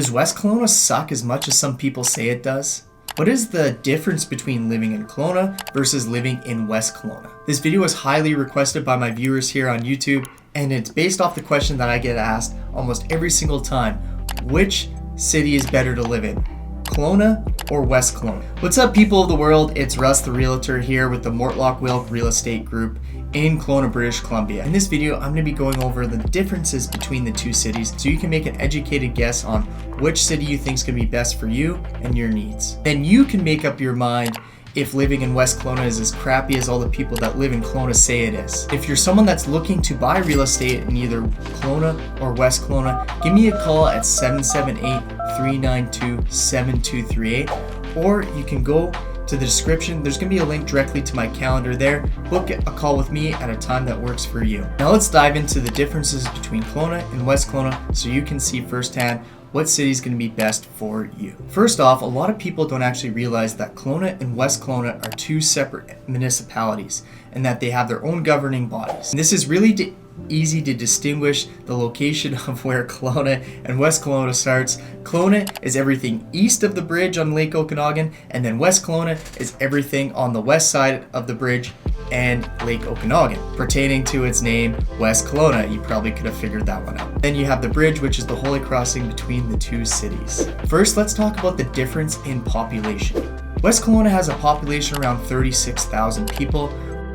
Does West Kelowna suck as much as some people say it does? What is the difference between living in Kelowna versus living in West Kelowna? This video was highly requested by my viewers here on YouTube, and it's based off the question that I get asked almost every single time. Which city is better to live in? Kelowna or West Kelowna? What's up, people of the world? It's Russ the Realtor here with the Mortlock Real Estate Group in Kelowna, British Columbia. In this video, I'm going to be going over the differences between the two cities so you can make an educated guess on which city you think is going to be best for you and your needs. Then you can make up your mind if living in West Kelowna is as crappy as all the people that live in Kelowna say it is. If you're someone that's looking to buy real estate in either Kelowna or West Kelowna, give me a call at 778-392-7238, or you can go to the description. There's going to be a link directly to my calendar there. Book a call with me at a time that works for you. Now let's dive into the differences between Kelowna and West Kelowna so you can see firsthand what city is going to be best for you. First off, a lot of people don't actually realize that Kelowna and West Kelowna are two separate municipalities and that they have their own governing bodies. And this is really easy to distinguish the location of where Kelowna and West Kelowna starts. Kelowna is everything east of the bridge on Lake Okanagan, and then West Kelowna is everything on the west side of the bridge and Lake Okanagan, pertaining to its name, West Kelowna. You probably could have figured that one out. Then you have the bridge, which is the holy crossing between the two cities. First, let's talk about the difference in population. West Kelowna has a population around 36,000 people.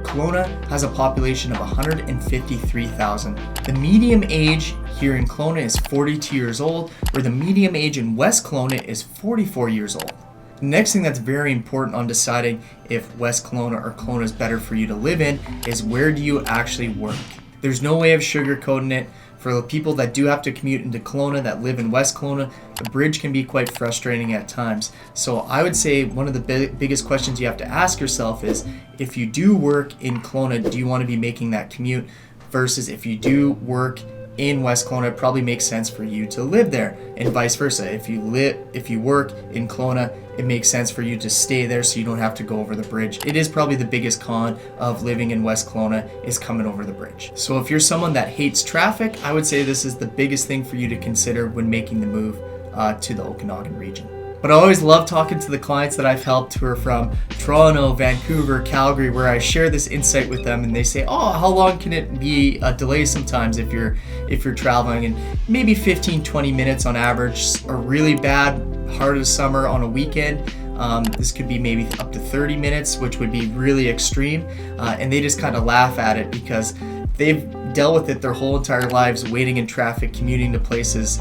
Kelowna has a population of 153,000. The median age here in Kelowna is 42 years old, where the median age in West Kelowna is 44 years old. The next thing that's very important on deciding if West Kelowna or Kelowna is better for you to live in is where do you actually work. There's no way of sugarcoating it. For the people that do have to commute into Kelowna that live in West Kelowna, the bridge can be quite frustrating at times. So I would say one of the biggest questions you have to ask yourself is, if you do work in Kelowna, do you want to be making that commute? Versus if you do work in West Kelowna, it probably makes sense for you to live there, and vice versa. If you work in Kelowna, it makes sense for you to stay there so you don't have to go over the bridge. It is probably the biggest con of living in West Kelowna is coming over the bridge. So if you're someone that hates traffic, I would say this is the biggest thing for you to consider when making the move to the Okanagan region. But I always love talking to the clients that I've helped who are from Toronto, Vancouver, Calgary, where I share this insight with them, and they say, "Oh, how long can it be a delay sometimes if you're traveling?" And maybe 15-20 minutes on average. A really bad heart of summer on a weekend, this could be maybe up to 30 minutes, which would be really extreme. And they just kind of laugh at it because they've dealt with it their whole entire lives, waiting in traffic, commuting to places.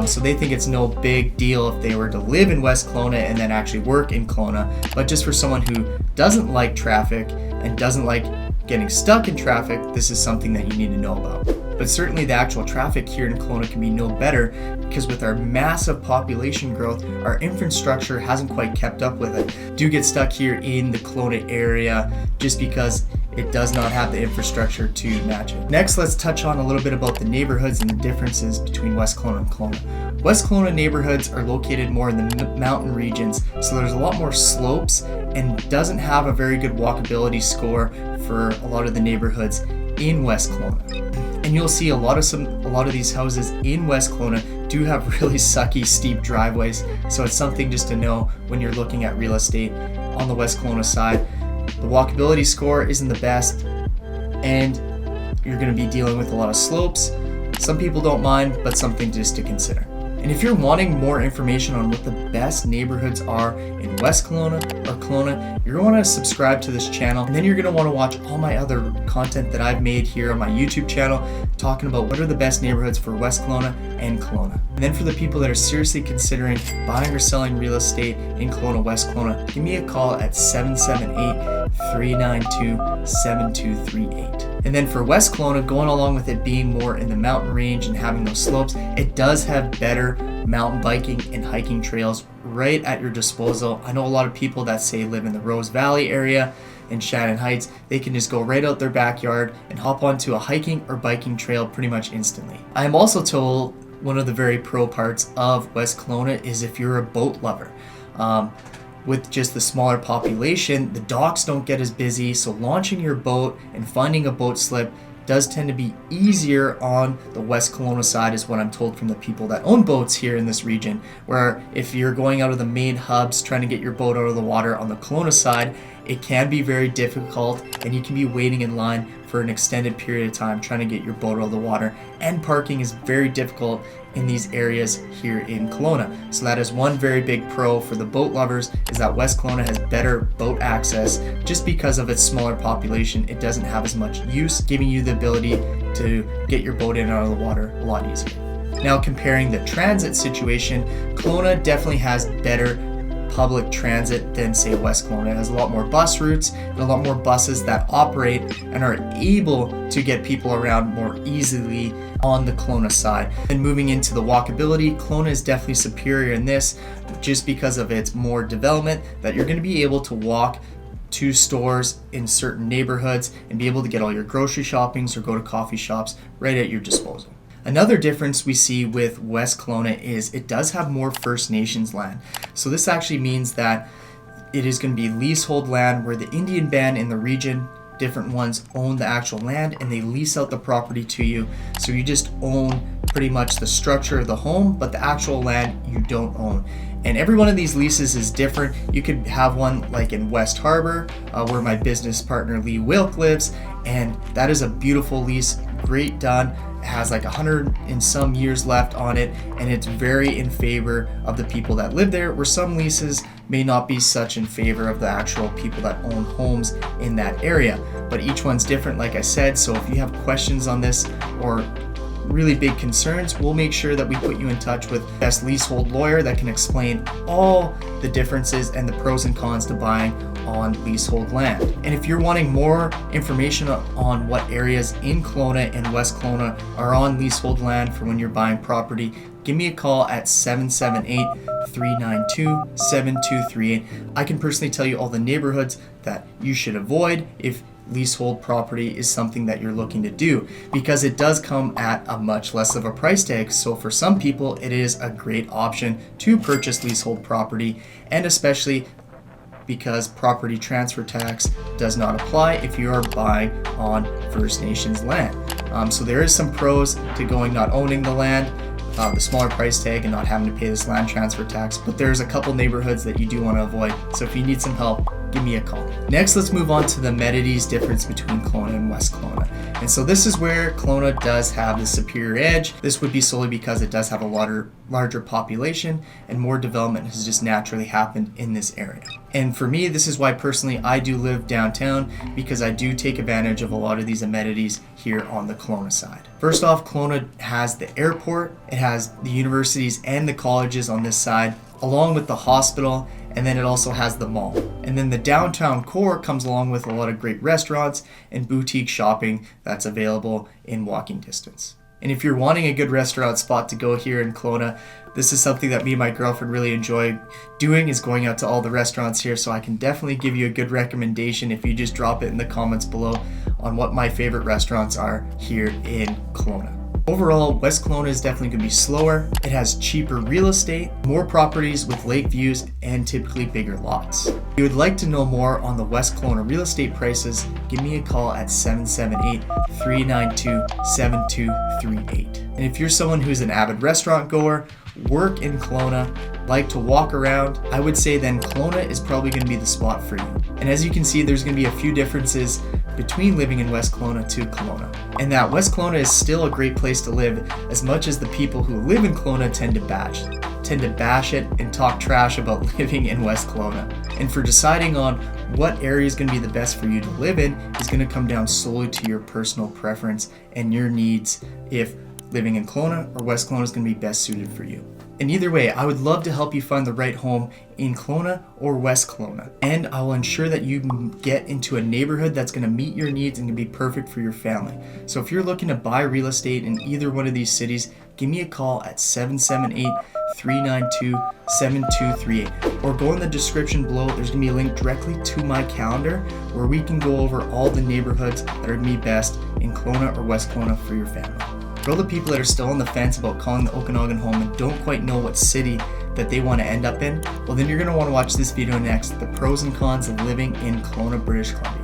So they think it's no big deal if they were to live in West Kelowna and then actually work in Kelowna. But just for someone who doesn't like traffic and doesn't like getting stuck in traffic, this is something that you need to know about. But certainly the actual traffic here in Kelowna can be no better because with our massive population growth, our infrastructure hasn't quite kept up with it. Do get stuck here in the Kelowna area just because it does not have the infrastructure to match it. Next, let's touch on a little bit about the neighborhoods and the differences between West Kelowna and Kelowna. West Kelowna neighborhoods are located more in the mountain regions, so there's a lot more slopes and doesn't have a very good walkability score for a lot of the neighborhoods in West Kelowna. And you'll see a lot of these houses in West Kelowna do have really sucky steep driveways, so it's something just to know when you're looking at real estate on the West Kelowna side. The walkability score isn't the best, and you're going to be dealing with a lot of slopes. Some people don't mind, but something just to consider. And if you're wanting more information on what the best neighborhoods are in West Kelowna or Kelowna, you're going to want to subscribe to this channel, and then you're going to want to watch all my other content that I've made here on my YouTube channel talking about what are the best neighborhoods for West Kelowna and Kelowna. And then for the people that are seriously considering buying or selling real estate in Kelowna, West Kelowna, give me a call at 778-392-7238. And then for West Kelowna, going along with it being more in the mountain range and having those slopes, it does have better mountain biking and hiking trails right at your disposal. I know a lot of people that say live in the Rose Valley area in Shannon Heights. They can just go right out their backyard and hop onto a hiking or biking trail pretty much instantly. I am also told one of the very pro parts of West Kelowna is if you're a boat lover. With just the smaller population, the docks don't get as busy, so launching your boat and finding a boat slip does tend to be easier on the West Kelowna side, is what I'm told from the people that own boats here in this region, where if you're going out of the main hubs trying to get your boat out of the water on the Kelowna side, it can be very difficult and you can be waiting in line for an extended period of time trying to get your boat out of the water, and parking is very difficult in these areas here in Kelowna. So that is one very big pro for the boat lovers, is that West Kelowna has better boat access just because of its smaller population. It doesn't have as much use, giving you the ability to get your boat in and out of the water a lot easier. Now, comparing the transit situation, Kelowna definitely has better public transit than, say, West Kelowna. It has a lot more bus routes and a lot more buses that operate and are able to get people around more easily on the Kelowna side. And moving into the walkability, Kelowna is definitely superior in this just because of its more development, that you're going to be able to walk to stores in certain neighborhoods and be able to get all your grocery shoppings or go to coffee shops right at your disposal. Another difference we see with West Kelowna is it does have more First Nations land. So this actually means that it is going to be leasehold land where the Indian band in the region, different ones, own the actual land and they lease out the property to you. So you just own pretty much the structure of the home, but the actual land you don't own. And every one of these leases is different. You could have one like in West Harbor, where my business partner 𝐂𝐚𝐥𝐿 lives, and that is a beautiful lease, great done. It has like 100 and some years left on it, and it's very in favor of the people that live there, where some leases may not be such in favor of the actual people that own homes in that area. But each one's different, like I said. So if you have questions on this or really big concerns, we'll make sure that we put you in touch with the best leasehold lawyer that can explain all the differences and the pros and cons to buying on leasehold land. And if you're wanting more information on what areas in Kelowna and West Kelowna are on leasehold land for when you're buying property, give me a call at 778-392-7238. I can personally tell you all the neighborhoods that you should avoid if leasehold property is something that you're looking to do, because it does come at a much less of a price tag. So for some people, it is a great option to purchase leasehold property, and especially because property transfer tax does not apply if you are buying on First Nations land. So there is some pros to going not owning the land, the smaller price tag, and not having to pay this land transfer tax, but there's a couple neighborhoods that you do want to avoid. So if you need some help, give me a call. Next, let's move on to the amenities difference between Kelowna and West Kelowna. And so this is where Kelowna does have the superior edge. This would be solely because it does have a larger population and more development has just naturally happened in this area. And for me, this is why personally I do live downtown, because I do take advantage of a lot of these amenities here on the Kelowna side. First off, Kelowna has the airport, it has the universities and the colleges on this side, along with the hospital, and then it also has the mall. And then the downtown core comes along with a lot of great restaurants and boutique shopping that's available in walking distance. And if you're wanting a good restaurant spot to go here in Kelowna, this is something that me and my girlfriend really enjoy doing, is going out to all the restaurants here. So I can definitely give you a good recommendation if you just drop it in the comments below on what my favorite restaurants are here in Kelowna. Overall, West Kelowna is definitely going to be slower. It has cheaper real estate, more properties with lake views, and typically bigger lots. If you would like to know more on the West Kelowna real estate prices, give me a call at 778-392-7238. And if you're someone who's an avid restaurant goer, work in Kelowna, like to walk around, I would say then Kelowna is probably going to be the spot for you. And as you can see, there's going to be a few differences between living in West Kelowna to Kelowna. And that West Kelowna is still a great place to live, as much as the people who live in Kelowna tend to bash it and talk trash about living in West Kelowna. And for deciding on what area is going to be the best for you to live in is going to come down solely to your personal preference and your needs, if living in Kelowna or West Kelowna is going to be best suited for you. And either way, I would love to help you find the right home in Kelowna or West Kelowna. And I will ensure that you get into a neighborhood that's going to meet your needs and can be perfect for your family. So if you're looking to buy real estate in either one of these cities, give me a call at 778-392-7238. Or go in the description below. There's going to be a link directly to my calendar where we can go over all the neighborhoods that are going to be best in Kelowna or West Kelowna for your family. For all the people that are still on the fence about calling the Okanagan home and don't quite know what city that they want to end up in, well then you're going to want to watch this video next, the pros and cons of living in Kelowna, British Columbia.